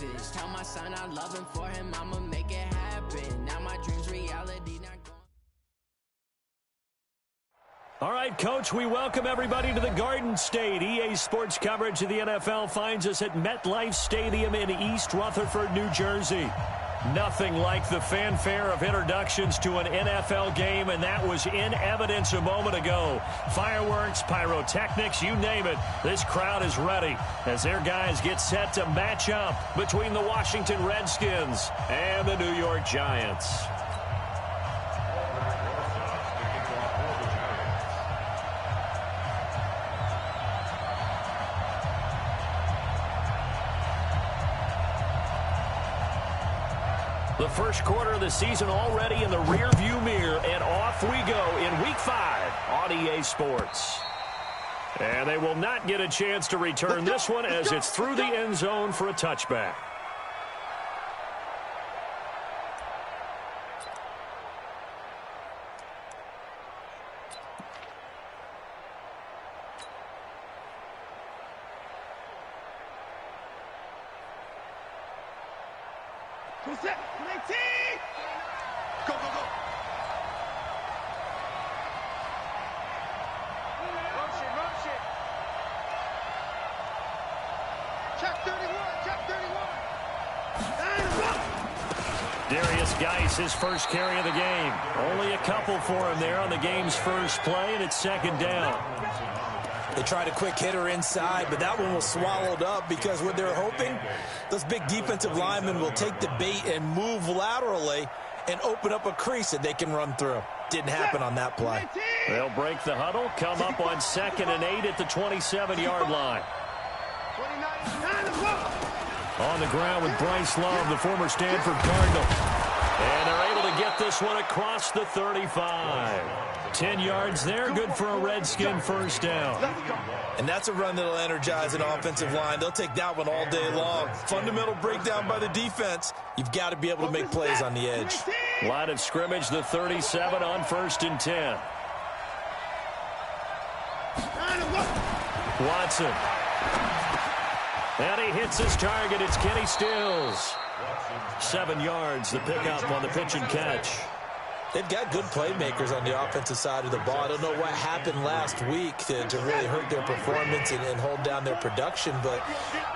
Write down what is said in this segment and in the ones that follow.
practice. Tell my son I love him, for him I'ma make it happen. Now my dreams reality, not going. All right, Coach, we welcome everybody to the Garden State. EA Sports coverage of the NFL finds us at MetLife Stadium in East Rutherford, New Jersey. Nothing like the fanfare of introductions to an NFL game, and that was in evidence a moment ago. Fireworks, pyrotechnics, you name it. This crowd is ready as their guys get set to match up between the Washington Redskins and the New York Giants. The first quarter of the season already in the rearview mirror, and off we go in Week 5 on EA Sports. And they will not get a chance to return this one as it's through the end zone for a touchback. Go, go, go. Motion. Check 31, check 31. Darius Geis, his first carry of the game. Only a couple for him there on the game's first play, and it's second down. They tried a quick hitter inside, but that one was swallowed up because what they're hoping, those big defensive linemen will take the bait and move laterally and open up a crease that they can run through. Didn't happen on that play. They'll break the huddle, come up on 2nd and 8 at the 27-yard line. On the ground with Bryce Love, the former Stanford Cardinal. And they're able to get this one across the 35. 10 yards there, good for a Redskin first down. And that's a run that'll energize an offensive line. They'll take that one all day long. Fundamental breakdown by the defense. You've got to be able to make plays on the edge. Line of scrimmage, the 37 on 1st and 10. Watson. And he hits his target. It's Kenny Stills. 7 yards, the pickup on the pitch and catch. They've got good playmakers on the offensive side of the ball. I don't know what happened last week to really hurt their performance and hold down their production, but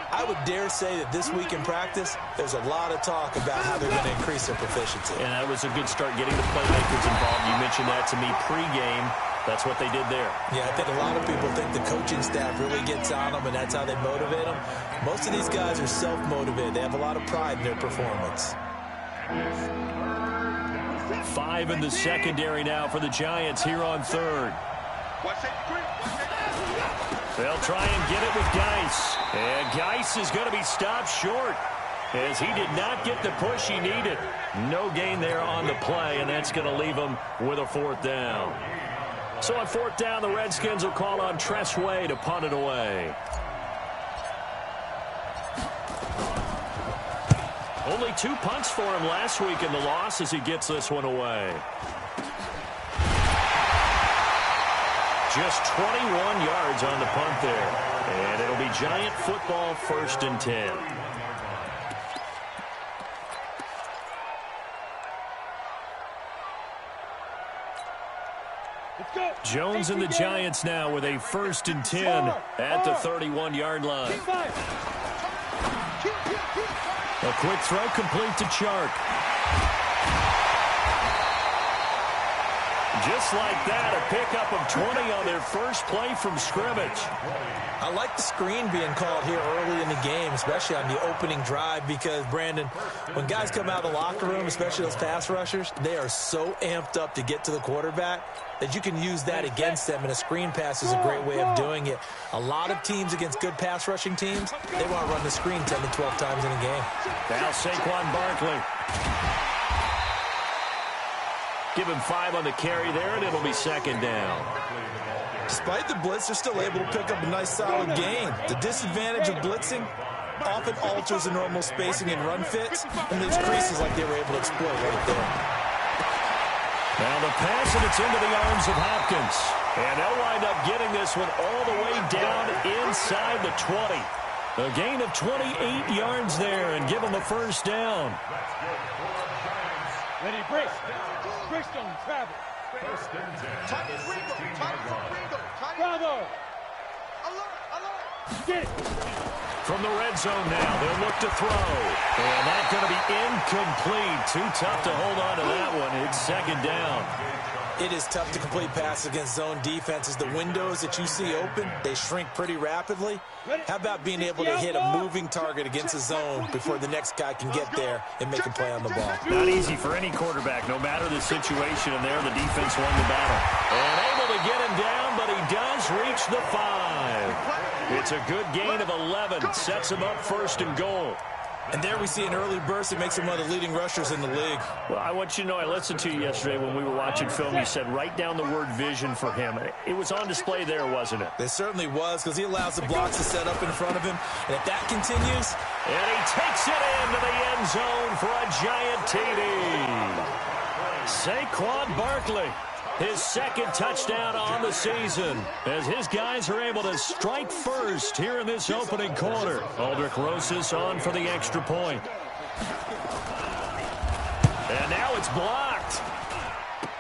I would dare say that this week in practice, there's a lot of talk about how they're going to increase their proficiency. And that was a good start getting the playmakers involved. You mentioned that to me pregame. That's what they did there. Yeah, I think a lot of people think the coaching staff really gets on them, and that's how they motivate them. Most of these guys are self-motivated. They have a lot of pride in their performance. 5 in the secondary now for the Giants here on 3rd. They'll try and get it with Geis. And Geis is going to be stopped short as he did not get the push he needed. No gain there on the play, and that's going to leave him with a 4th down. So on 4th down, the Redskins will call on Tress Way to punt it away. Only 2 punts for him last week in the loss as he gets this one away. Just 21 yards on the punt there. And it'll be Giant football, 1st and 10. Jones and the Giants now with a 1st and 10 at the 31-yard line. A quick throw complete to Chark. Just like that, a pickup of 20 on their first play from scrimmage. I like the screen being called here early in the game, especially on the opening drive, because, Brandon, when guys come out of the locker room, especially those pass rushers, they are so amped up to get to the quarterback that you can use that against them, and a screen pass is a great way of doing it. A lot of teams against good pass rushing teams, they want to run the screen 10 to 12 times in a game. Now Saquon Barkley. Give him 5 on the carry there, and it'll be 2nd down. Despite the blitz, they're still able to pick up a nice, solid gain. The disadvantage of blitzing often alters the normal spacing and run fits, and leaves creases like they were able to exploit right there. Now the pass, and it's into the arms of Hopkins. And they'll wind up getting this one all the way down inside the 20. A gain of 28 yards there and give them a first down. Ready, brace. Brace on travel. Time for Ringo. Bravo. Alert. Get it. From the red zone now, they'll look to throw. And that's going to be incomplete. Too tough to hold on to that one. It's second down. It is tough to complete passes against zone defenses. The windows that you see open, they shrink pretty rapidly. How about being able to hit a moving target against a zone before the next guy can get there and make a play on the ball? Not easy for any quarterback, no matter the situation. And there, the defense won the battle. And able to get him down, but he does reach the 5. It's a good gain of 11. Sets him up first and goal. And there we see an early burst that makes him one of the leading rushers in the league. Well, I want you to know, I listened to you yesterday when we were watching film. You said write down the word vision for him. It was on display there, wasn't it? It certainly was, because he allows the blocks to set up in front of him. And if that continues... And he takes it into the end zone for a giant TD. Saquon Barkley, his second touchdown on the season, as his guys are able to strike first here in this opening quarter. Aldrich Rosas on for the extra point. And now it's blocked.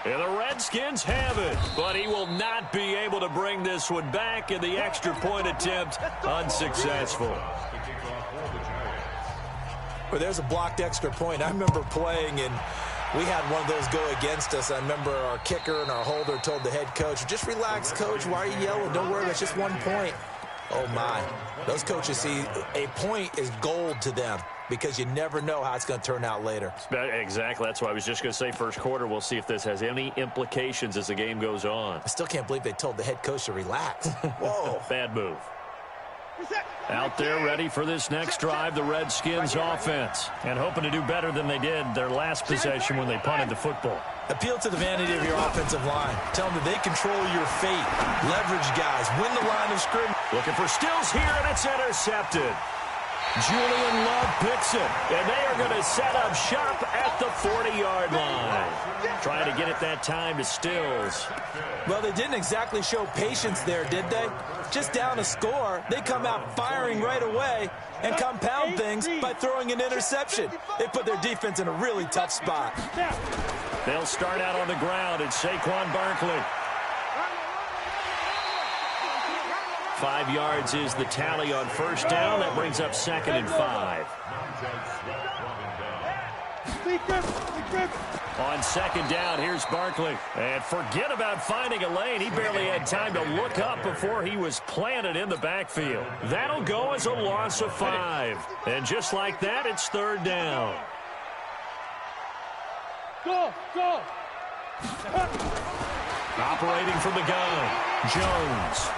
And the Redskins have it, but he will not be able to bring this one back, and the extra point attempt unsuccessful. Well, there's a blocked extra point. I remember playing, and we had one of those go against us. I remember our kicker and our holder told the head coach, just relax, coach. Why are you yelling? Don't worry, it's just 1 point. Oh, my. Those coaches see a point is gold to them because you never know how it's going to turn out later. Exactly. That's why I was just going to say first quarter. We'll see if this has any implications as the game goes on. I still can't believe they told the head coach to relax. Whoa. Bad move. Out there ready for this next drive, the Redskins offense. And hoping to do better than they did their last possession when they punted the football. Appeal to the vanity of your offensive line. Tell them that they control your fate. Leverage guys. Win the line of scrimmage. Looking for Stills here, and it's intercepted. Julian Love picks it, and they are going to set up shop at the 40-yard line. Trying to get it that time to Stills. Well, they didn't exactly show patience there, did they? Just down a score, they come out firing right away and compound things by throwing an interception. They put their defense in a really tough spot. They'll start out on the ground. It's Saquon Barkley. 5 yards is the tally on first down. That brings up 2nd and 5. On 2nd down, here's Barkley. And forget about finding a lane. He barely had time to look up before he was planted in the backfield. That'll go as a loss of 5. And just like that, it's 3rd down. Go! Operating from the gun, Jones.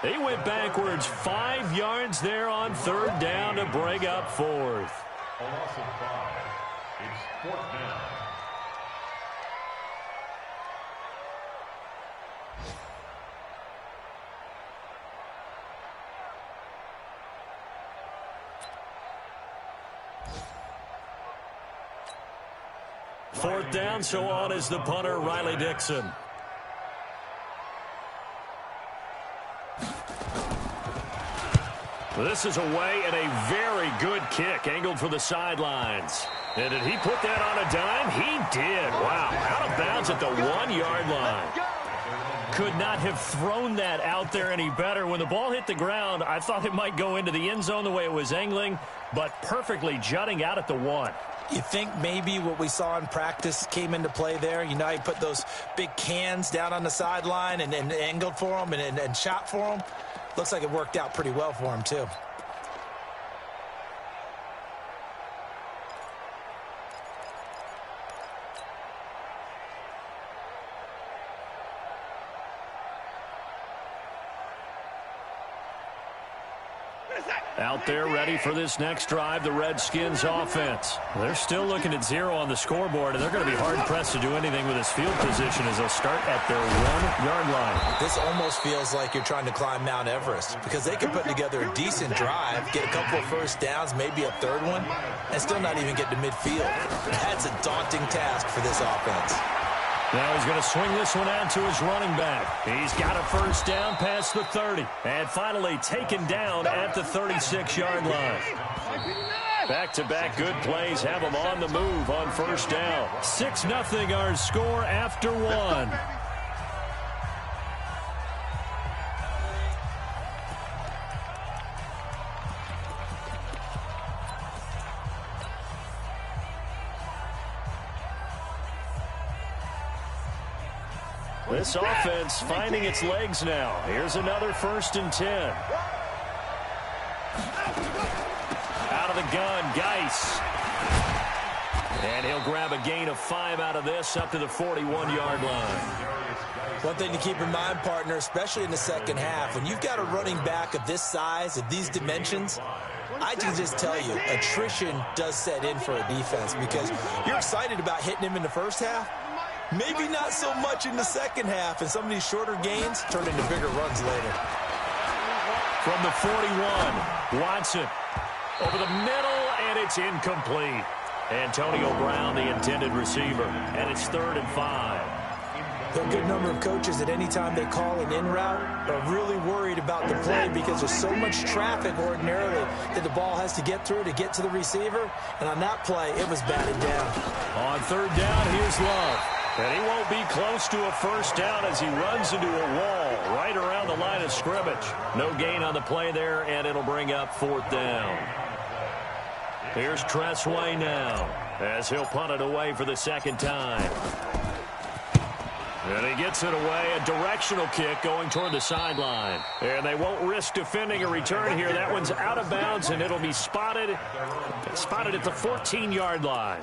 He went backwards 5 yards there on 3rd down to bring up 4th. A loss of 5. It's 4th down. Fourth down, so on is the punter, Riley Dixon. This is away and a very good kick, angled for the sidelines. And did he put that on a dime? He did. Wow, out of bounds at the 1-yard line. Could not have thrown that out there any better. When the ball hit the ground, I thought it might go into the end zone the way it was angling, but perfectly jutting out at the 1. You think maybe what we saw in practice came into play there? You know, he put those big cans down on the sideline and angled for them and shot for them. Looks like it worked out pretty well for him, too. Out there ready for this next drive, the Redskins offense. They're still looking at 0 on the scoreboard, and they're going to be hard-pressed to do anything with this field position as they'll start at their 1-yard line. This almost feels like you're trying to climb Mount Everest because they can put together a decent drive, get a couple of first downs, maybe a 3rd one, and still not even get to midfield. That's a daunting task for this offense. Now he's going to swing this one out to his running back. He's got a first down past the 30. And finally taken down at the 36-yard line. Back-to-back good plays have him on the move on first down. 6-0 our score after one. This offense finding its legs now. Here's another 1st and 10. Out of the gun, Geis. And he'll grab a gain of 5 out of this up to the 41-yard line. One thing to keep in mind, partner, especially in the second half, when you've got a running back of this size, of these dimensions, I can just tell you, attrition does set in for a defense because you're excited about hitting him in the first half. Maybe not so much in the second half, and some of these shorter gains turn into bigger runs later. From the 41, Watson over the middle, and it's incomplete. Antonio Brown, the intended receiver, and it's 3rd and 5. There are a good number of coaches at any time they call an in route are really worried about the play because there's so much traffic ordinarily that the ball has to get through to get to the receiver. And on that play, it was batted down. On 3rd down, here's Love. And he won't be close to a first down as he runs into a wall right around the line of scrimmage. No gain on the play there, and it'll bring up 4th down. Here's Tressway now as he'll punt it away for the 2nd time. And he gets it away, a directional kick going toward the sideline. And they won't risk defending a return here. That one's out of bounds, and it'll be spotted at the 14-yard line.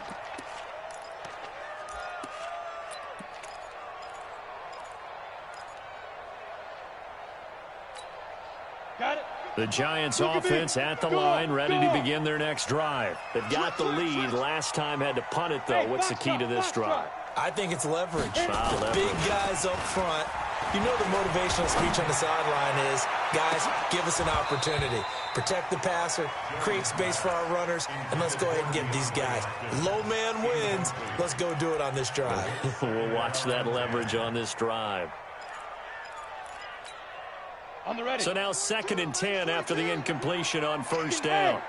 Got it. The Giants offense at the line, ready to begin their next drive. They've got the lead. Last time had to punt it, though. What's the key to this drive? I think it's leverage. The big guys up front. You know the motivational speech on the sideline is, guys, give us an opportunity. Protect the passer, create space for our runners, and let's go ahead and get these guys. Low man wins. Let's go do it on this drive. We'll watch that leverage on this drive. On the ready. So now 2nd and 10 after the incompletion on first down.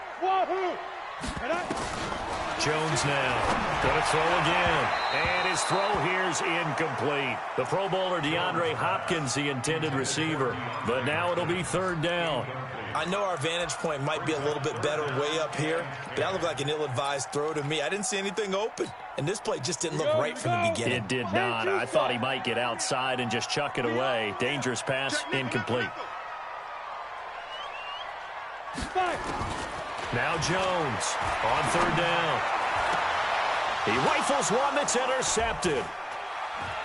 Jones now going to throw again. And his throw here's incomplete. The Pro Bowler DeAndre Hopkins, the intended receiver. But now it'll be 3rd down. I know our vantage point might be a little bit better way up here, but that looked like an ill-advised throw to me. I didn't see anything open. And this play just didn't look right from the beginning. It did not. I thought he might get outside and just chuck it away. Dangerous pass, incomplete. Now Jones on 3rd down. He rifles one that's intercepted.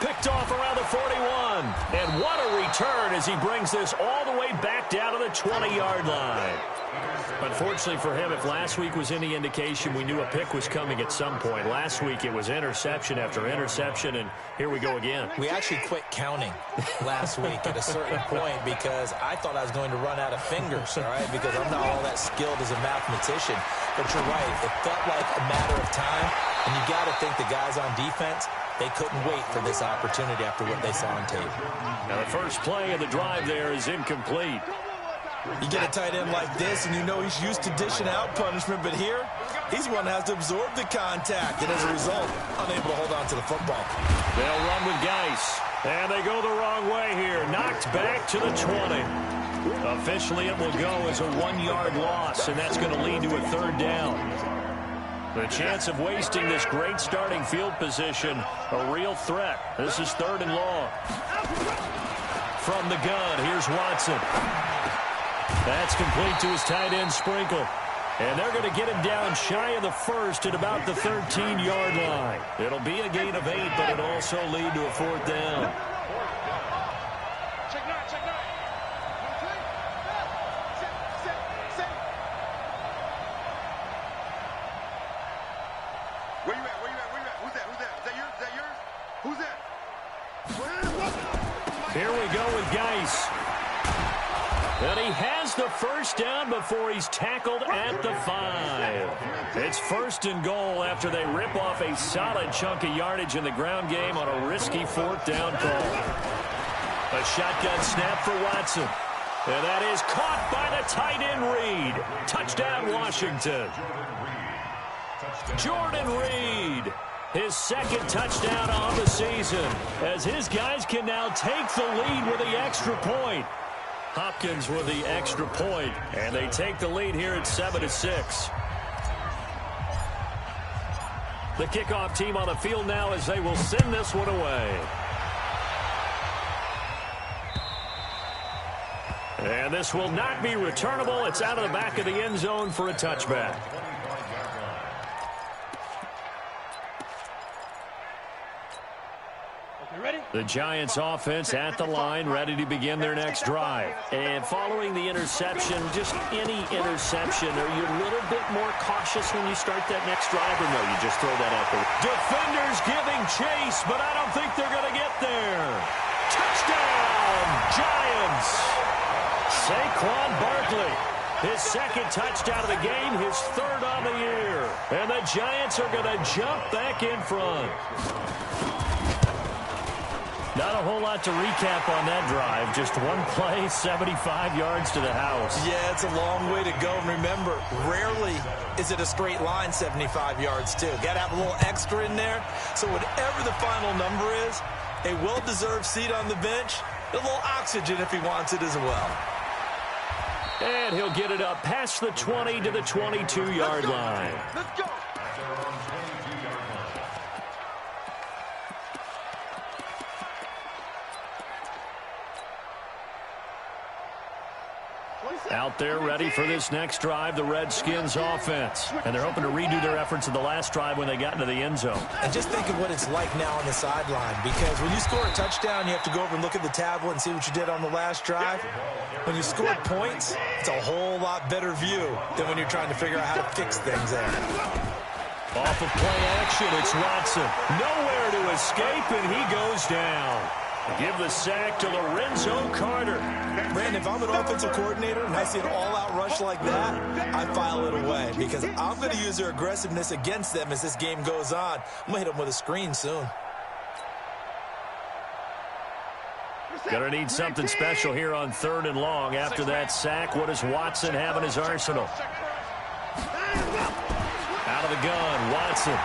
Picked off around the 41. And what a return as he brings this all the way back down to the 20-yard line. Unfortunately for him, if last week was any indication, we knew a pick was coming at some point. Last week it was interception after interception, and here we go again. We actually quit counting last week at a certain point because I thought I was going to run out of fingers, all right, because I'm not all that skilled as a mathematician. But you're right, it felt like a matter of time, and you got to think the guys on defense, they couldn't wait for this opportunity after what they saw on tape. Now the first play of the drive there is incomplete. You get a tight end like this, and you know he's used to dishing out punishment, but here, he's one that has to absorb the contact, and as a result, unable to hold on to the football. They'll run with Geis, and they go the wrong way here. Knocked back to the 20. Officially, it will go as a 1-yard loss, and that's going to lead to a 3rd down. The chance of wasting this great starting field position, a real threat. This is 3rd and long. From the gun, here's Watson. That's complete to his tight end, Sprinkle. And they're going to get him down shy of the 1st at about the 13-yard line. It'll be a gain of 8, but it'll also lead to a 4th down. Check nine, check nine. Where you at? Where you at? Where you at? Who's that? Who's that? Is that yours? Is that yours? Who's that? Here we go with Geis. And he has the first down before he's tackled at the 5. It's 1st and goal after they rip off a solid chunk of yardage in the ground game on a risky 4th down call. A shotgun snap for Watson. And that is caught by the tight end Reed. Touchdown, Washington. Jordan Reed, his 2nd touchdown on the season, as his guys can now take the lead with the extra point. Hopkins with the extra point, and they take the lead here at 7-6. The kickoff team on the field now as they will send this one away. And this will not be returnable. It's out of the back of the end zone for a touchback. The Giants offense at the line, ready to begin their next drive. And following the interception, just any interception, are you a little bit more cautious when you start that next drive, or no, you just throw that out there? Defenders giving chase, but I don't think they're going to get there. Touchdown, Giants! Saquon Barkley, his 2nd touchdown of the game, his 3rd on the year. And the Giants are going to jump back in front. Not a whole lot to recap on that drive. Just one play, 75 yards to the house. Yeah, it's a long way to go. And remember, rarely is it a straight line 75 yards, too. Got to have a little extra in there. So whatever the final number is, a well-deserved seat on the bench, a little oxygen if he wants it as well. And he'll get it up past the 20 to the 22-yard line. Let's go. Out there ready for this next drive, the Redskins offense. And they're hoping to redo their efforts in the last drive when they got into the end zone. And just think of what it's like now on the sideline, because when you score a touchdown, you have to go over and look at the tablet and see what you did on the last drive. When you score points, it's a whole lot better view than when you're trying to figure out how to fix things there. Off of play action, it's Watson. Nowhere to escape, and he goes down. Give the sack to Lorenzo Carter. Brandon, if I'm an offensive coordinator and I see an all-out rush like that, I file it away because I'm going to use their aggressiveness against them as this game goes on. I'm going to hit them with a screen soon. Gonna need something special here on 3rd and long. After that sack, what does Watson have in his arsenal? Out of the gun, Watson.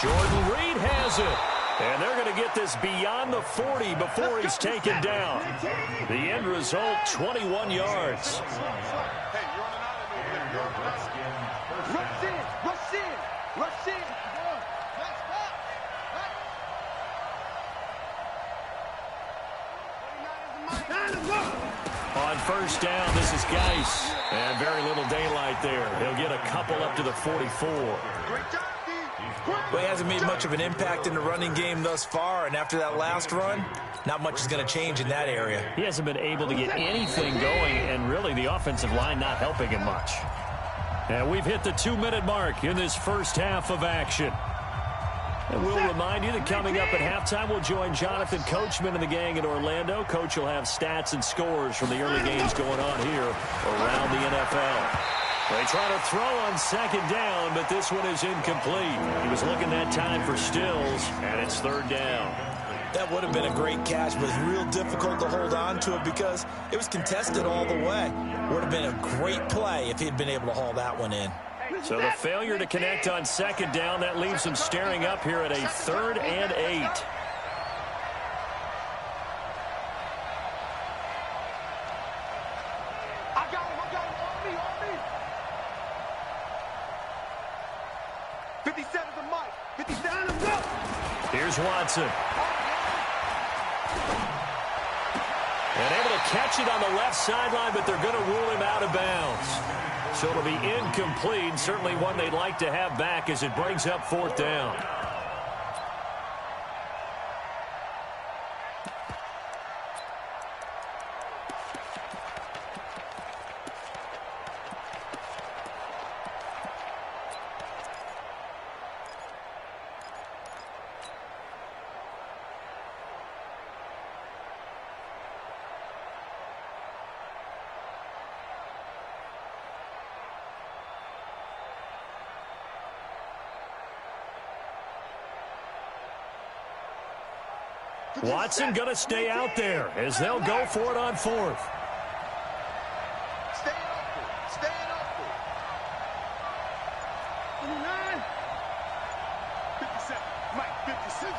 Jordan Reed has it. And they're going to get this beyond the 40 before he's taken down. The end result, 21 yards. Hey, you're on an island over there. Rush in, rush in, rush in. On 1st down, this is Geis. And very little daylight there. He'll get a couple up to the 44. Great job, Steve. Well, he hasn't made much of an impact in the running game thus far, and after that last run, not much is going to change in that area. He hasn't been able to get anything going, and really the offensive line not helping him much. And we've hit the 2-minute mark in this first half of action. And we'll remind you that coming up at halftime, we'll join Jonathan Coachman and the gang in Orlando. Coach will have stats and scores from the early games going on here around the NFL. They try to throw on 2nd down, but this one is incomplete. He was looking that time for Stills, and it's 3rd down. That would have been a great catch, but it's real difficult to hold on to it because it was contested all the way. Would have been a great play if he'd been able to haul that one in. So the failure to connect on 2nd down, that leaves him staring up here at a 3rd and 8. I got him, on me. 57's a mic. 57, let's go. Here's Watson. And able to catch it on the left sideline, but they're going to rule him out of bounds. So it'll be incomplete, certainly one they'd like to have back as it brings up 4th down. Watson going to stay out there as they'll go for it on fourth. Stay open. Stay open. 29. 57. Mike, 57.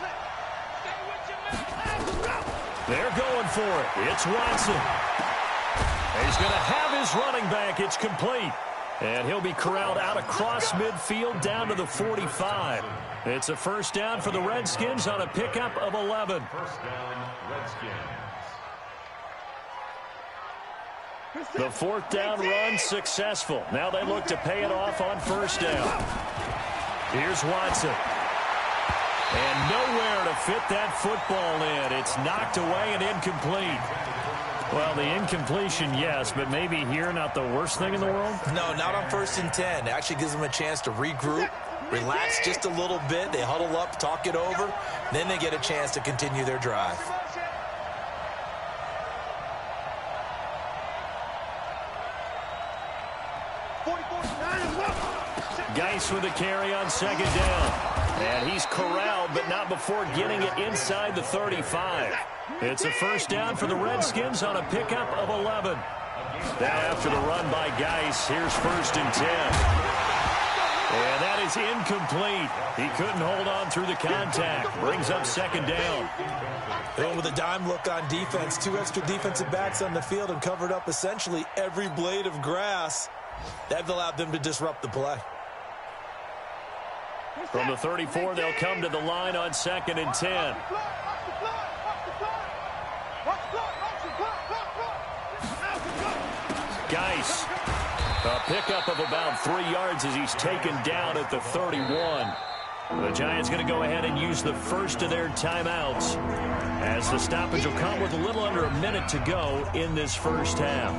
Stay with your man. They're going for it. It's Watson. He's going to have his running back. It's complete. And he'll be corralled out across midfield down to the 45. It's a first down for the Redskins on a pickup of 11. First down, Redskins. The fourth down run successful. Now they look to pay it off on first down. Here's Watson. And nowhere to fit that football in. It's knocked away and incomplete. Well, the incompletion, yes, but maybe here not the worst thing in the world? No, not on 1st and 10. It actually gives them a chance to regroup, relax just a little bit. They huddle up, talk it over. Then they get a chance to continue their drive. Geis with a carry on second down. And he's corralled, but not before getting it inside the 35. It's a first down for the Redskins on a pickup of 11. Now after the run by Geis, here's 1st and 10. And that is incomplete. He couldn't hold on through the contact. Brings up second down. Going with a dime look on defense. 2 extra defensive backs on the field and covered up essentially every blade of grass. That allowed them to disrupt the play. From the 34, they'll come to the line on 2nd and 10. Geis, a pickup of about 3 yards as he's taken down at the 31. The Giants going to go ahead and use the first of their timeouts as the stoppage will come with a little under a minute to go in this first half.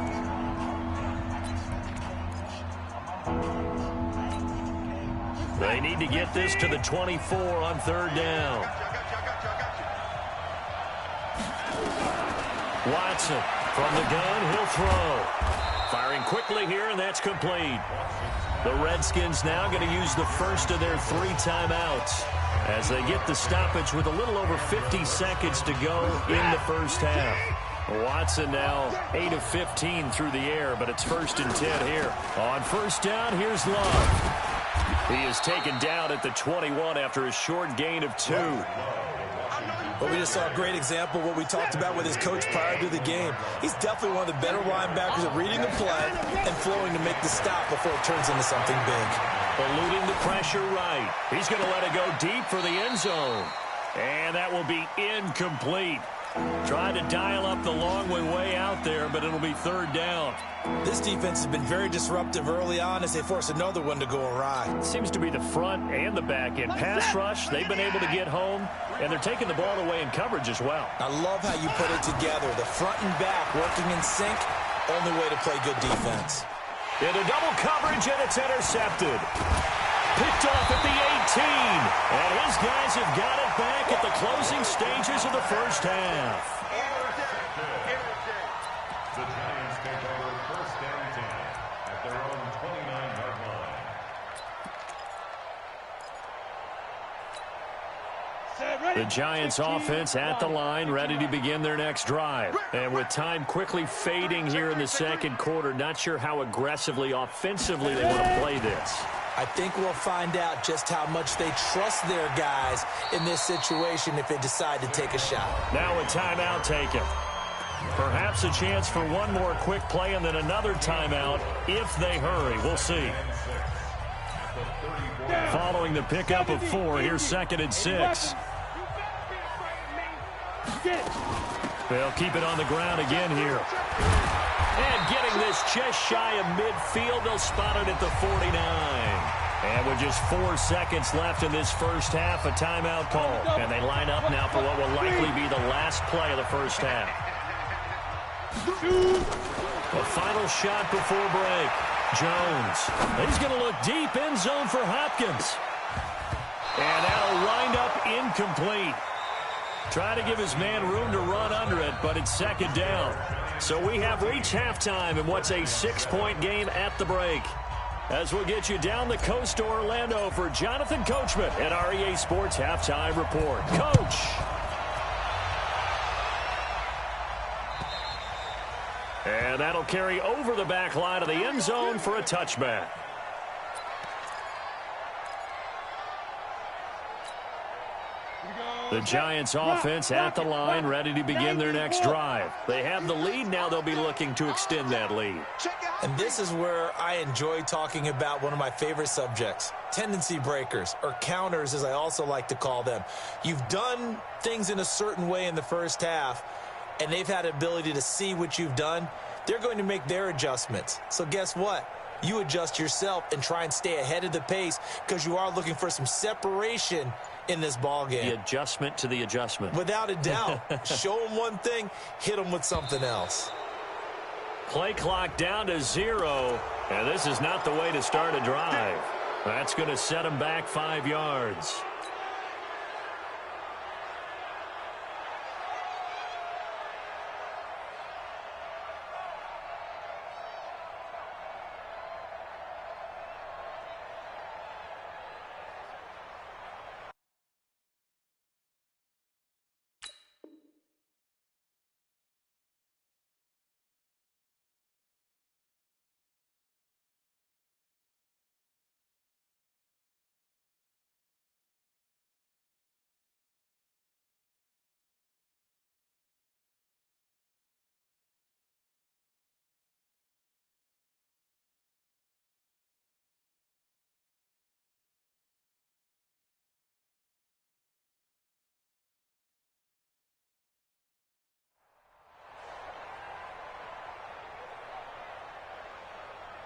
They need to get this to the 24 on 3rd down. Watson from the gun, he'll throw. Firing quickly here, and that's complete. The Redskins now going to use the first of their 3 timeouts as they get the stoppage with a little over 50 seconds to go in the first half. Watson now 8 of 15 through the air, but it's 1st and 10 here. On first down, here's Love. He is taken down at the 21 after a short gain of 2. Well, we just saw a great example of what we talked about with his coach prior to the game. He's definitely one of the better linebackers at reading the play and flowing to make the stop before it turns into something big. Eluding the pressure right. He's going to let it go deep for the end zone. And that will be incomplete. Trying to dial up the long way out there, but it'll be 3rd down. This defense has been very disruptive early on as they force another one to go awry. Seems to be the front and the back end. Pass rush, they've been able to get home, and they're taking the ball away in coverage as well. I love how you put it together. The front and back working in sync, only way to play good defense. Into double coverage, and it's intercepted. Picked off at the 18. And his guys have got it back at the closing stages of the first half. The Giants take over 1st and 10 at their own 29-yard line. The Giants offense at the line, ready to begin their next drive. And with time quickly fading here in the second quarter, not sure how aggressively, offensively they want to play this. I think we'll find out just how much they trust their guys in this situation if they decide to take a shot. Now a timeout taken. Perhaps a chance for one more quick play and then another timeout if they hurry. We'll see. Following the pickup of 4, here's 2nd and 6. They'll keep it on the ground again here. And getting this just shy of midfield, they'll spot it at the 49. And with just 4 seconds left in this first half, a timeout call. And they line up now for what will likely be the last play of the first half. A final shot before break. Jones. He's going to look deep end zone for Hopkins. And that'll wind up incomplete. Try to give his man room to run under it, but it's 2nd down. So we have reached halftime in what's a 6-point game at the break. As we'll get you down the coast to Orlando for Jonathan Coachman at our EA Sports Halftime Report. Coach. And that'll carry over the back line of the end zone for a touchback. The Giants offense at the line, ready to begin their next drive. They have the lead. Now they'll be looking to extend that lead. And this is where I enjoy talking about one of my favorite subjects, tendency breakers, or counters as I also like to call them. You've done things in a certain way in the first half, and they've had the ability to see what you've done. They're going to make their adjustments. So guess what? You adjust yourself and try and stay ahead of the pace because you are looking for some separation in this ball game. The adjustment to the adjustment. Without a doubt. Show them one thing, hit them with something else. Play clock down to 0, and this is not the way to start a drive. That's going to set them back 5 yards.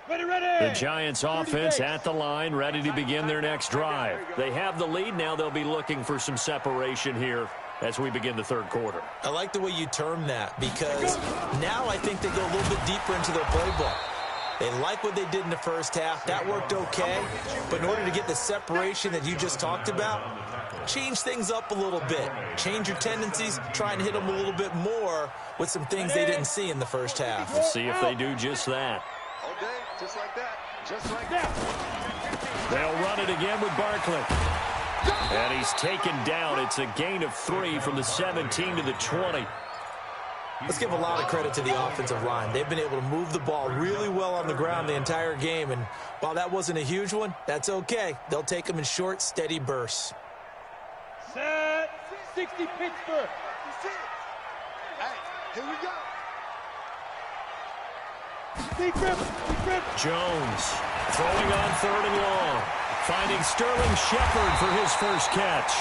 The Giants offense at the line, ready to begin their next drive. They have the lead. Now they'll be looking for some separation here as we begin the third quarter. I like the way you term that because now I think they go a little bit deeper into their playbook. They like what they did in the first half. That worked okay. But in order to get the separation that you just talked about, change things up a little bit. Change your tendencies. Try and hit them a little bit more with some things they didn't see in the first half. We'll see if they do just that. Okay, just like that. Just like that. They'll run it again with Barkley. And he's taken down. It's a gain of 3 from the 17 to the 20. Let's give a lot of credit to the offensive line. They've been able to move the ball really well on the ground the entire game. And while that wasn't a huge one, that's okay. They'll take them in short, steady bursts. Set 60 Pittsburgh. Hey, here we go. Jones throwing on 3rd and long. Finding Sterling Shepard for his first catch.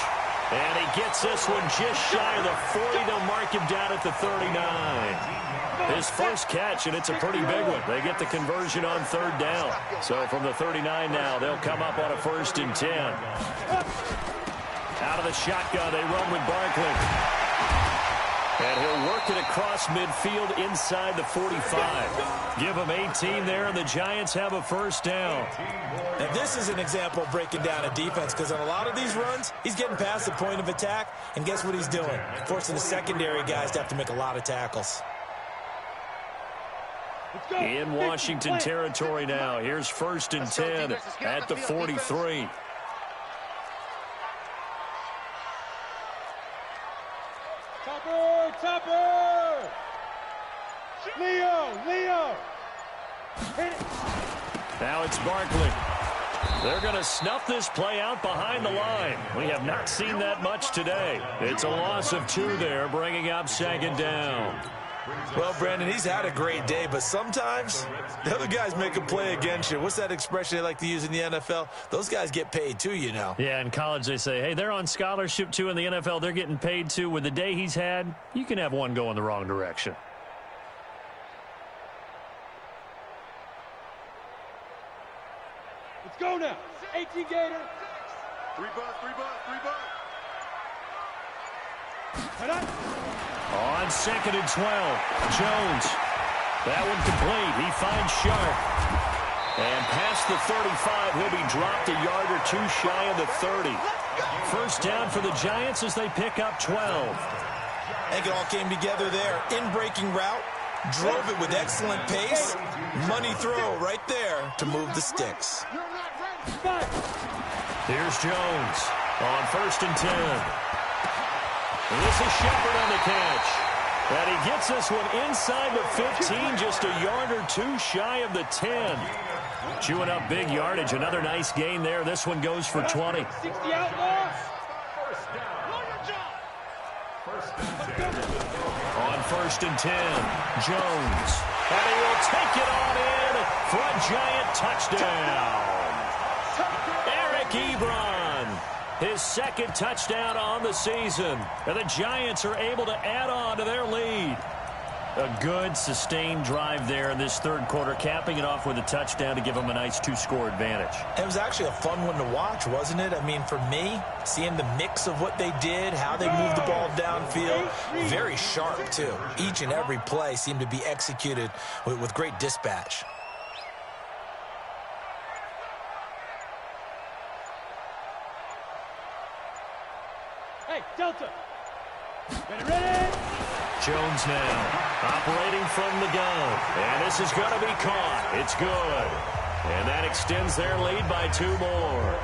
And he gets this one just shy of the 40. They'll mark him down at the 39. His first catch, and it's a pretty big one. They get the conversion on 3rd down. So from the 39 now, they'll come up on a 1st and 10. Out of the shotgun, they run with Barkley. And he'll work it across midfield inside the 45. Give him 18 there, and the Giants have a 1st down. Now, this is an example of breaking down a defense because on a lot of these runs, he's getting past the point of attack, and guess what he's doing? Forcing the secondary guys to have to make a lot of tackles. In Washington territory now. Here's 1st and 10 at the 43. Topper! Leo! Hit it. Now it's Barkley. They're going to snuff this play out behind the line. We have not seen that much today. It's a loss of 2 there, bringing up 2nd down. Well, Brandon, he's had a great day, but sometimes the other guys make a play against you. What's that expression they like to use in the NFL? Those guys get paid too, you know. Yeah, in college they say, hey, they're on scholarship too. In the NFL, they're getting paid too. With the day he's had, you can have one go in the wrong direction. Let's go now. 18 Gator. 3 bucks. On 2nd and 12, Jones. That one complete. He finds Sharp. And past the 35, he'll be dropped a yard or 2 shy of the 30. 1st down for the Giants as they pick up 12. I think it all came together there. In-breaking route, drove it with excellent pace. Money throw right there to move the sticks. Here's Jones on 1st and 10. And this is Shepard on the catch. And he gets this one inside the 15, just a yard or two shy of the 10. Chewing up big yardage. Another nice gain there. This one goes for 20. 60 outlaws. On 1st and 10, Jones. And he will take it on in for a giant touchdown. Eric Ebron, his second touchdown on the season. And the Giants are able to add on to their lead. A good, sustained drive there in this third quarter, capping it off with a touchdown to give them a nice 2-score advantage. It was actually a fun one to watch, wasn't it? I mean, for me, seeing the mix of what they did, how they moved the ball downfield, very sharp, too. Each and every play seemed to be executed with great dispatch. Hey, Delta. Ready. Jones now operating from the gun. And this is going to be caught. It's good. And that extends their lead by 2 more.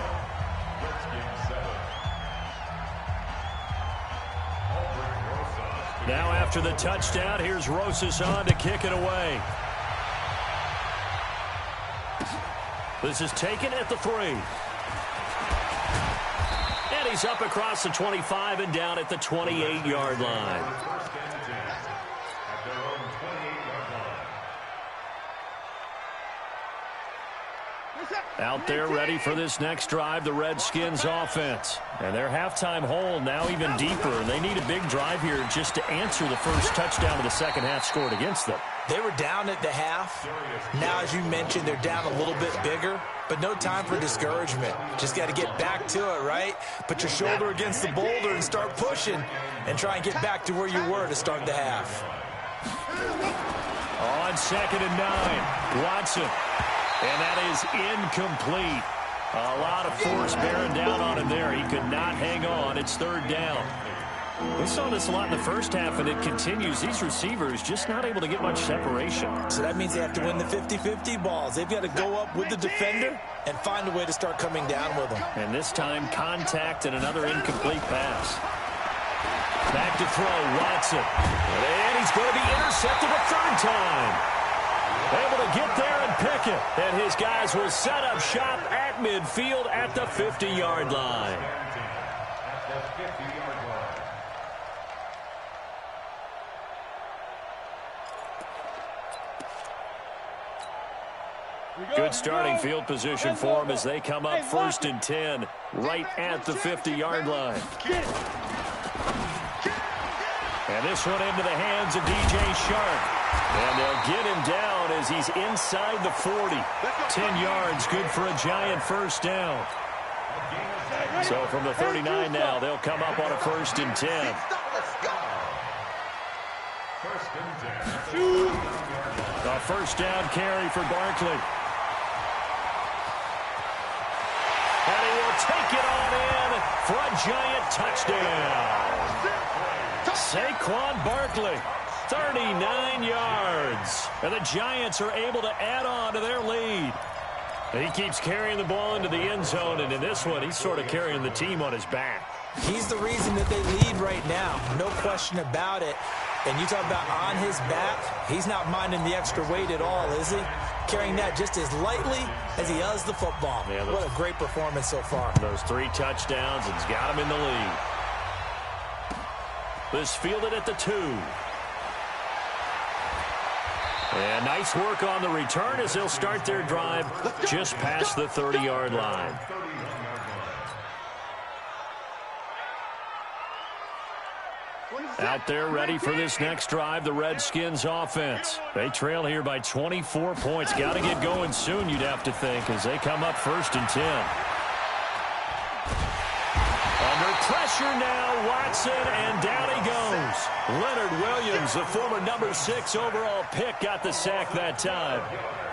Now after the touchdown, here's Rosas on to kick it away. This is taken at the 3. And he's up across the 25 and down at the 28-yard line. Out there ready for this next drive, the Redskins offense. And their halftime hole now even deeper. And they need a big drive here just to answer the first touchdown of the second half scored against them. They were down at the half. Now, as you mentioned, they're down a little bit bigger. But no time for discouragement. Just got to get back to it, right? Put your shoulder against the boulder and start pushing. And try and get back to where you were to start the half. On 2nd and 9, Watson. And that is incomplete. A lot of force bearing down on him there. He could not hang on. It's 3rd down. We saw this a lot in the first half, and it continues. These receivers just not able to get much separation. So that means they have to win the 50-50 balls. They've got to go up with the defender and find a way to start coming down with them. And this time, contact and another incomplete pass. Back to throw, Watson. And he's going to be intercepted a 3rd time. Able to get there and pick it. And his guys will set up shop at midfield at the 50-yard line. Good starting field position for them as they come up 1st and 10 right at the 50-yard line. And this one into the hands of DJ Shark. And they'll get him down as he's inside the 40. 10 yards, good for a giant 1st down. So from the 39 now, they'll come up on a 1st and 10. A 1st down carry for Barkley. And he will take it on in for a giant touchdown. Saquon Barkley. 39 yards. And the Giants are able to add on to their lead. And he keeps carrying the ball into the end zone, and in this one, he's sort of carrying the team on his back. He's the reason that they lead right now. No question about it. And you talk about on his back, he's not minding the extra weight at all, is he? Carrying that just as lightly as he does the football. Yeah, what a great performance so far. Those 3 touchdowns, and he's got him in the lead. This fielded at the 2. And nice work on the return as they'll start their drive just past the 30-yard line. Out there ready for this next drive, the Redskins offense. They trail here by 24 points. Got to get going soon, you'd have to think, as they come up 1st and 10. Under pressure now, Watson, and down he goes. Leonard Williams, the former number 6 overall pick, got the sack that time.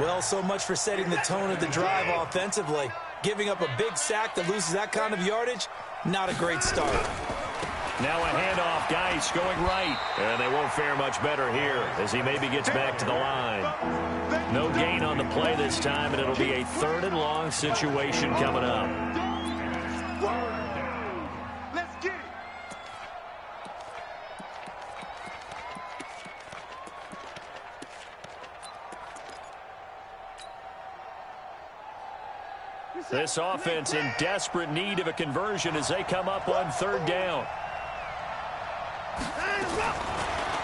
Well, so much for setting the tone of the drive offensively. Giving up a big sack that loses that kind of yardage, not a great start. Now a handoff, Geis going right. And they won't fare much better here as he maybe gets back to the line. No gain on the play this time, and it'll be a 3rd and long situation coming up. This offense in desperate need of a conversion as they come up on third down.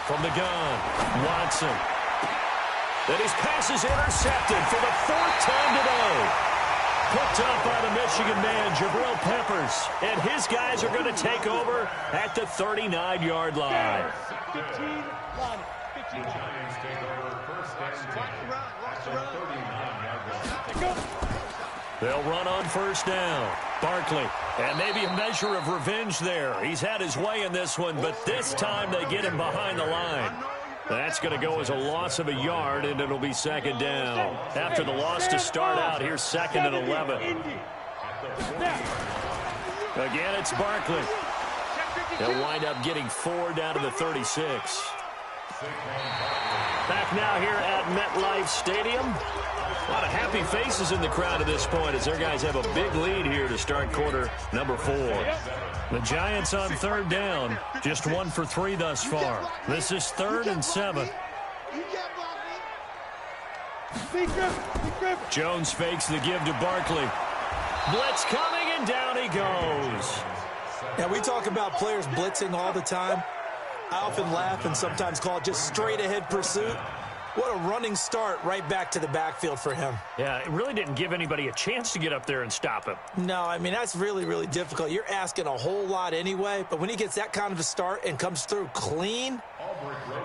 From the gun, Watson. Then his pass is intercepted for the fourth time today. Picked up by the Michigan man, Jabril Peppers. And his guys are going to take over at the 39-yard line. 15 line. 15 line. Giants take over first and 10. They'll run on first down. Barkley, and maybe a measure of revenge there. He's had his way in this one, but this time they get him behind the line. That's going to go as a loss of a yard, and it'll be second down. After the loss to start out, here's second and 11. Again, it's Barkley. They'll wind up getting 4 down to the 36. Back now here at MetLife Stadium. A lot of happy faces in the crowd at this point as their guys have a big lead here to start quarter number 4. The Giants on third down, just 1 for 3 thus far. This is 3rd and 7. Jones fakes the give to Barkley. Blitz coming, and down he goes. Now, we talk about players blitzing all the time. I often laugh and sometimes call it just straight-ahead pursuit. What a running start right back to the backfield for him. Yeah, it really didn't give anybody a chance to get up there and stop him. No, I mean, that's really, really difficult. You're asking a whole lot anyway, but when he gets that kind of a start and comes through clean,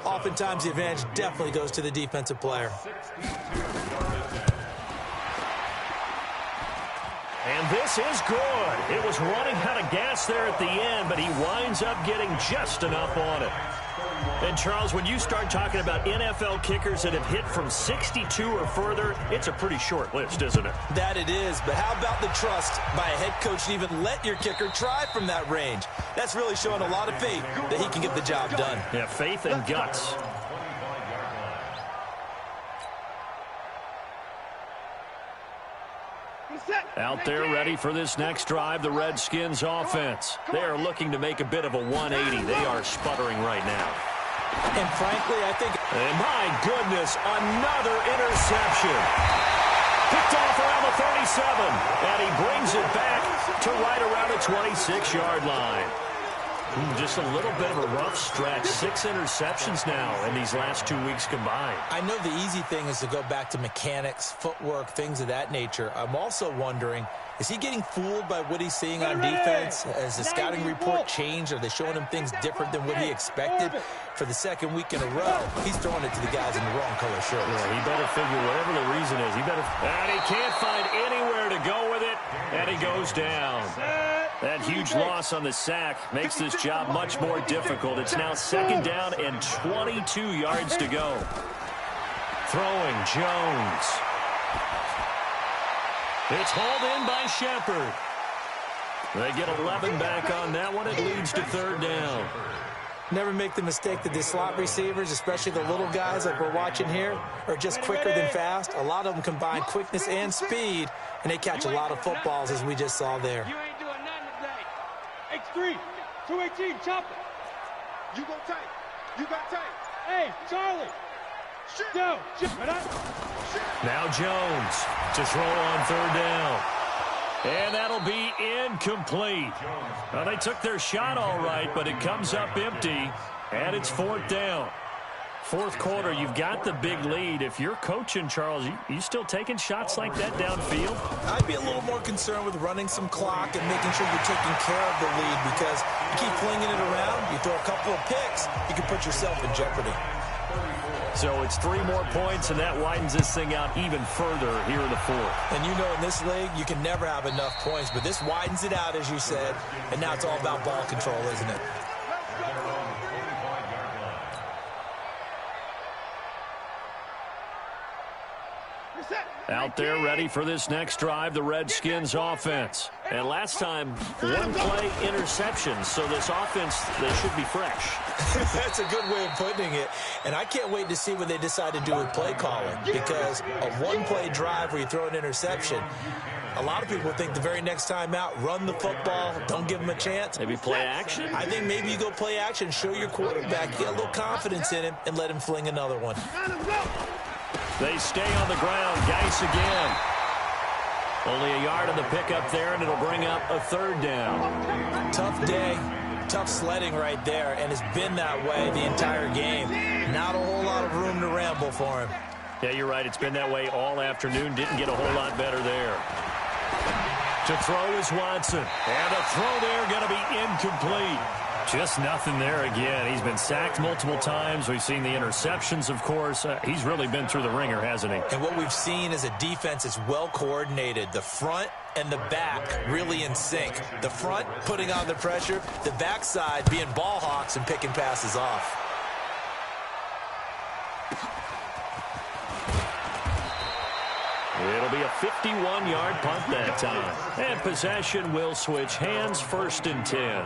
oftentimes the advantage definitely goes to the defensive player. And this is good. It was running out of gas there at the end, but he winds up getting just enough on it. And, Charles, when you start talking about NFL kickers that have hit from 62 or further, it's a pretty short list, isn't it? That it is, but how about the trust by a head coach to even let your kicker try from that range? That's really showing a lot of faith that he can get the job done. Yeah, faith and guts. Out there ready for this next drive, the Redskins offense. They are looking to make a bit of a 180. They are sputtering right now. And frankly, I think... And my goodness, another interception. Picked off around the 37, and he brings it back to right around the 26-yard line. Just a little bit of a rough stretch. 6 interceptions now in these last 2 weeks combined. I know the easy thing is to go back to mechanics, footwork, things of that nature. I'm also wondering, is he getting fooled by what he's seeing on defense? Has the scouting report changed? Are they showing him things different than what he expected? For the second week in a row, he's throwing it to the guys in the wrong color shirts. Yeah, he better figure whatever the reason is. And he can't find anywhere to go with it, and he goes down. That huge loss on the sack makes this job much more difficult. It's now second down and 22 yards to go. Throwing Jones. It's hauled in by Shepard. They get 11 back on that one. It leads to third down. Never make the mistake that the slot receivers, especially the little guys like we're watching here, are just quicker than fast. A lot of them combine quickness and speed, and they catch a lot of footballs, as we just saw there. You ain't doing nothing today. X3, 218, chop it. You go tight. You got tight. Hey, Charlie. Go. Now Jones to throw on third down. And that'll be incomplete. Well, they took their shot all right, but it comes up empty, and it's fourth down. Fourth quarter, you've got the big lead. If you're coaching, Charles, you still taking shots like that downfield? I'd be a little more concerned with running some clock and making sure you're taking care of the lead, because you keep flinging it around, you throw a couple of picks, you can put yourself in jeopardy. So it's 3 more points, and that widens this thing out even further here in the fourth. And you know in this league, you can never have enough points, but this widens it out, as you said, and now it's all about ball control, isn't it? Out there ready for this next drive, the Redskins offense. And last time, 1 play interception, so this offense, they should be fresh. That's a good way of putting it. And I can't wait to see what they decide to do with play calling, because a 1-play drive where you throw an interception, a lot of people think the very next time out, run the football, don't give them a chance. Maybe play action? I think maybe you go play action, show your quarterback, get a little confidence in him, and let him fling another one. They stay on the ground. Geis again. Only a yard on the pickup there, and it'll bring up a third down. Tough day, tough sledding right there, and it's been that way the entire game. Not a whole lot of room to ramble for him. Yeah, you're right. It's been that way all afternoon. Didn't get a whole lot better there. To throw is Watson. And a throw there going to be incomplete. Just nothing there again. He's been sacked multiple times. We've seen the interceptions, of course. He's really been through the ringer, hasn't he? And what we've seen is a defense that's well coordinated. The front and the back really in sync. The front putting on the pressure. The backside being ball hawks and picking passes off. It'll be a 51-yard punt that time. And possession will switch hands, 1st and 10.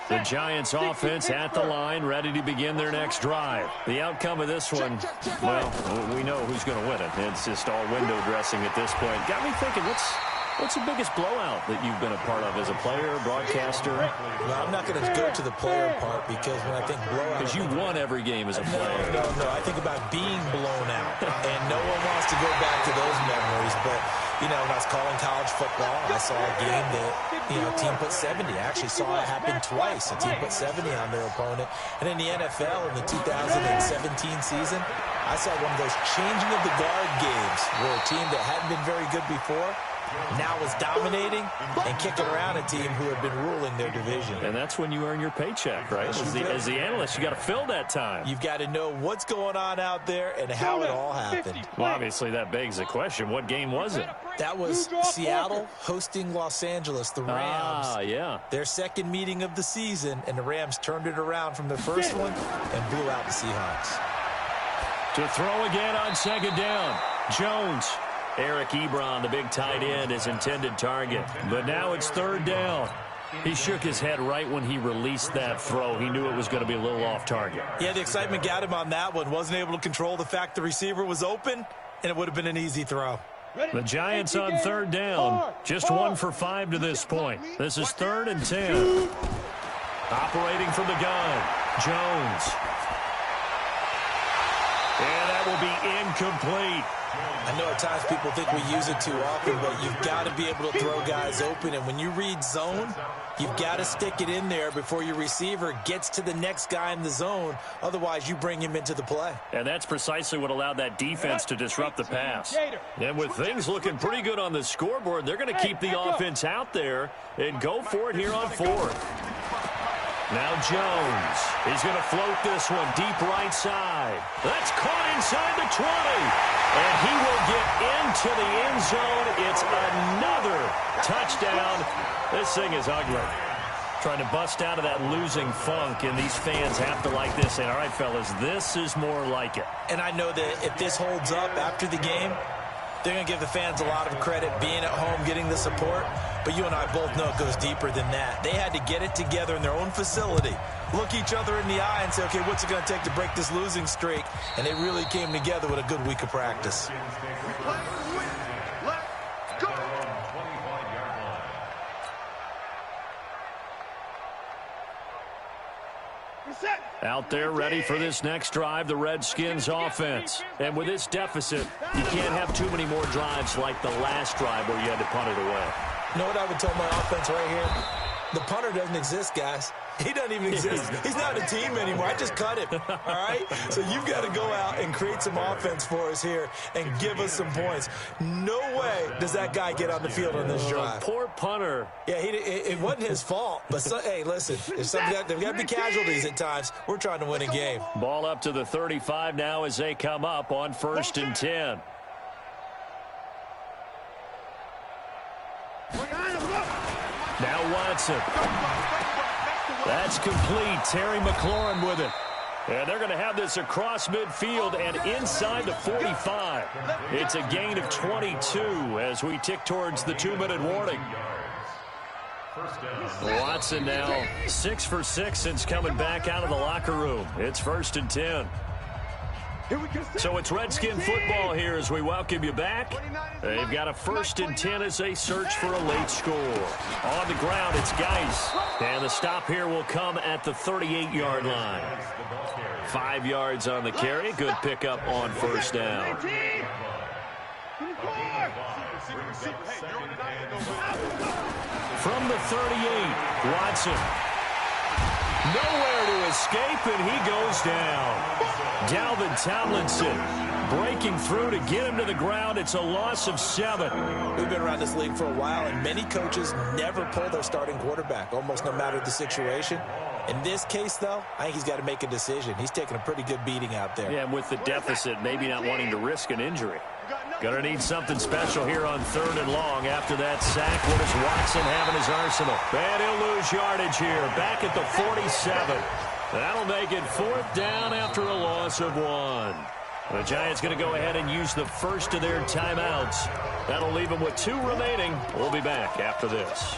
The Giants offense at the line, ready to begin their next drive. The outcome of this one, well, we know who's going to win it. It's just all window dressing at this point. Got me thinking, what's the biggest blowout that you've been a part of as a player, broadcaster? No, I'm not going to go to the player part because when I think blowout... Because you won every game as a player. No. I think about being blown out. And no one wants to go back to those memories. But, you know, when I was calling college football, I saw a game that, you know, a team put 70. I actually saw it happen twice. A team put 70 on their opponent. And in the NFL in the 2017 season, I saw one of those changing of the guard games where a team that hadn't been very good before now is dominating and kicking around a team who had been ruling their division. And that's when you earn your paycheck, right? As the analyst, you got to fill that time. You've got to know what's going on out there and how it all happened. Well, obviously, that begs the question, what game was it? That was Seattle hosting Los Angeles, the Rams. Ah, yeah. Their second meeting of the season, and the Rams turned it around from their first one and blew out the Seahawks. To throw again on 2nd down, Jones. Eric Ebron, the big tight end, his intended target. But now it's 3rd down. He shook his head right when he released that throw. He knew it was going to be a little off target. Yeah, the excitement got him on that one. Wasn't able to control the fact the receiver was open, and it would have been an easy throw. The Giants on 3rd down. Just 1 for 5 to this point. This is 3rd and 10. Operating from the gun, Jones. And that will be incomplete. I know at times people think we use it too often, but you've got to be able to throw guys open. And when you read zone, you've got to stick it in there before your receiver gets to the next guy in the zone. Otherwise, you bring him into the play. And that's precisely what allowed that defense to disrupt the pass. And with things looking pretty good on the scoreboard, they're going to keep the offense out there and go for it here on 4th. Now Jones. He's going to float this one deep right side. That's caught inside the 20. And he will get into the end zone. It's another touchdown. This thing is ugly. Trying to bust out of that losing funk, and these fans have to like this. And all right, fellas, this is more like it. And I know that if this holds up after the game, they're going to give the fans a lot of credit being at home, getting the support. But you and I both know it goes deeper than that. They had to get it together in their own facility, look each other in the eye and say, okay, what's it going to take to break this losing streak? And they really came together with a good week of practice. Out there ready for this next drive, the Redskins offense. And with this deficit, you can't have too many more drives like the last drive where you had to punt it away. You know what I would tell my offense right here? The punter doesn't exist, guys. He doesn't even exist. He's not a team anymore. I just cut him, all right? So you've got to go out and create some offense for us here and give us some points. No way does that guy get on the field on this drive. Poor punter. Yeah, it wasn't his fault. But, hey, listen, there's got to be casualties at times. We're trying to win a game. Ball up to the 35 now as they come up on 1st and 10. Now Watson. That's complete. Terry McLaurin with it. And they're going to have this across midfield and inside the 45. It's a gain of 22 as we tick towards the 2-minute warning. Watson now 6 for 6 since coming back out of the locker room. It's 1st and 10. So it's Redskin football here as we welcome you back. They've got a 1st and 10 as they search for a late score. On the ground, it's Geis. And the stop here will come at the 38-yard line. 5 yards on the carry. Good pickup on 1st down. From the 38, Watson. Nowhere to escape, and he goes down. Dalvin Tomlinson breaking through to get him to the ground. It's a loss of 7. We've been around this league for a while, and many coaches never pull their starting quarterback, almost no matter the situation. In this case, though, I think he's got to make a decision. He's taking a pretty good beating out there. Yeah, with the deficit, maybe not wanting to risk an injury. Gonna need something special here on 3rd and long. After that sack, what does Watson have in his arsenal? And he'll lose yardage here. Back at the 47. That'll make it 4th down after a loss of 1. The Giants going to go ahead and use the first of their timeouts. That'll leave them with 2 remaining. We'll be back after this.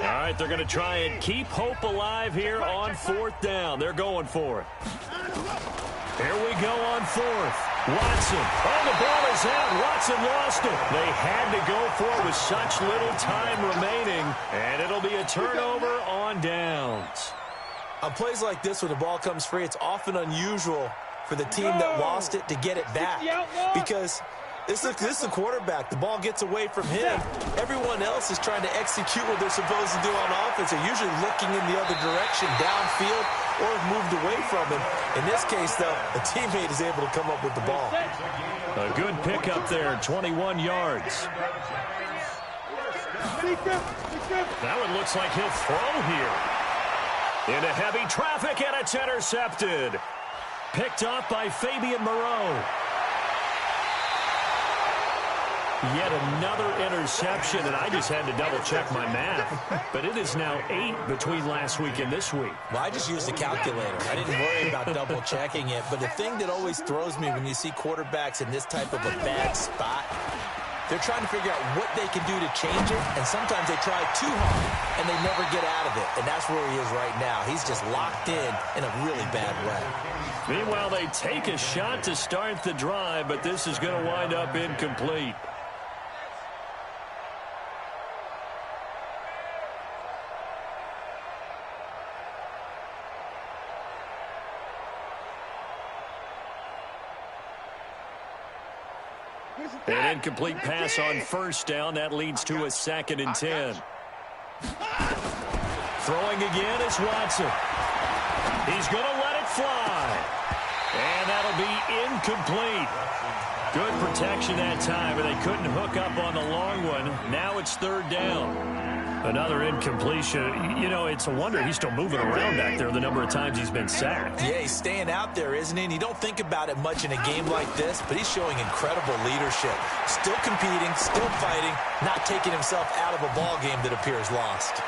All right, they're going to try and keep hope alive here on 4th down. They're going for it. Here we go on 4th. Watson. Oh, the ball is out. Watson lost it. They had to go for it with such little time remaining, and it'll be a turnover on downs. On plays like this where the ball comes free, it's often unusual for the team that lost it to get it back because this is a quarterback. The ball gets away from him. Everyone else is trying to execute what they're supposed to do on offense. They're usually looking in the other direction, downfield, or have moved away from him. In this case, though, a teammate is able to come up with the ball. A good pickup there, 21 yards. That one looks like he'll throw here. Into heavy traffic, and it's intercepted. Picked off by Fabian Moreau. Yet another interception, and I just had to double-check my math. But it is now 8 between last week and this week. Well, I just used a calculator. I didn't worry about double-checking it. But the thing that always throws me when you see quarterbacks in this type of a bad spot, they're trying to figure out what they can do to change it, and sometimes they try too hard, and they never get out of it. And that's where he is right now. He's just locked in a really bad way. Meanwhile, they take a shot to start the drive, but this is going to wind up incomplete. An incomplete pass on 1st down. That leads to a 2nd and 10. Throwing again is Watson. He's going to let it fly. And that'll be incomplete. Good protection that time, and they couldn't hook up on the long one. Now it's 3rd down. Another incompletion. You know, it's a wonder he's still moving around back there the number of times he's been sacked. Yeah, he's staying out there, isn't he? And you don't think about it much in a game like this, but he's showing incredible leadership. Still competing, still fighting, not taking himself out of a ball game that appears lost.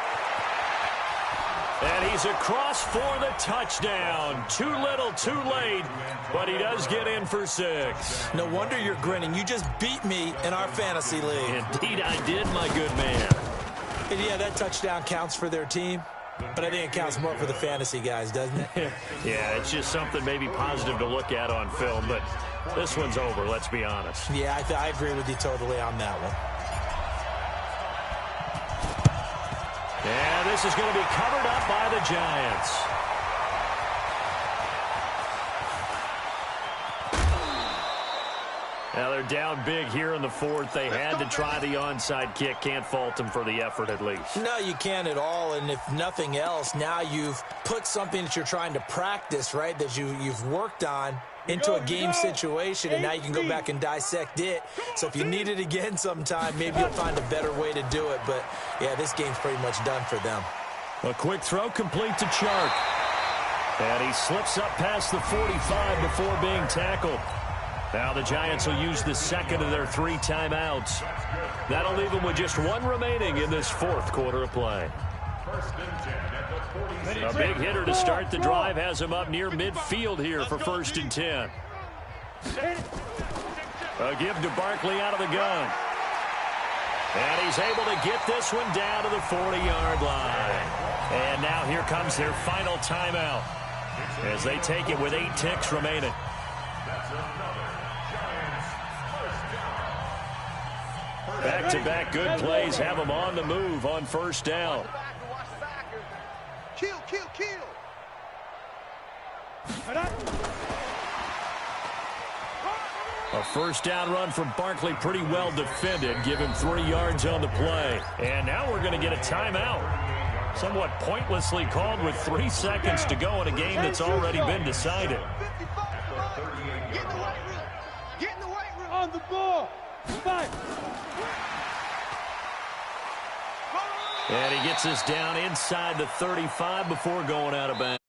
And he's across for the touchdown. Too little, too late, but he does get in for 6. No wonder you're grinning. You just beat me in our fantasy league. Indeed I did, my good man. And yeah, that touchdown counts for their team, but I think it counts more for the fantasy guys, doesn't it? Yeah, it's just something maybe positive to look at on film, but this one's over, let's be honest. Yeah, I agree with you totally on that one. And this is going to be covered up by the Giants. Now they're down big here in the 4th. They had to try the onside kick. Can't fault them for the effort at least. No, you can't at all. And if nothing else, now you've put something that you're trying to practice, right, that you've worked on into a game situation, and now you can go back and dissect it. So if you need it again sometime, maybe you'll find a better way to do it. But, yeah, this game's pretty much done for them. A quick throw complete to Chark. And he slips up past the 45 before being tackled. Now the Giants will use the 2nd of their 3 timeouts. That'll leave them with just 1 remaining in this 4th quarter of play. First and 10 at the 40. A big hitter to start the drive has him up near midfield here for first and 10. A give to Barkley out of the gun. And he's able to get this one down to the 40-yard line. And now here comes their final timeout as they take it with 8 ticks remaining. Back-to-back good plays have them on the move on first down. Kill, kill, kill. A first down run from Barkley, pretty well defended. Give him 3 yards on the play. And now we're going to get a timeout. Somewhat pointlessly called with 3 seconds to go in a game that's already been decided. Get in the weight room. Get in the weight room. On the ball. Fight. And he gets us down inside the 35 before going out of bounds.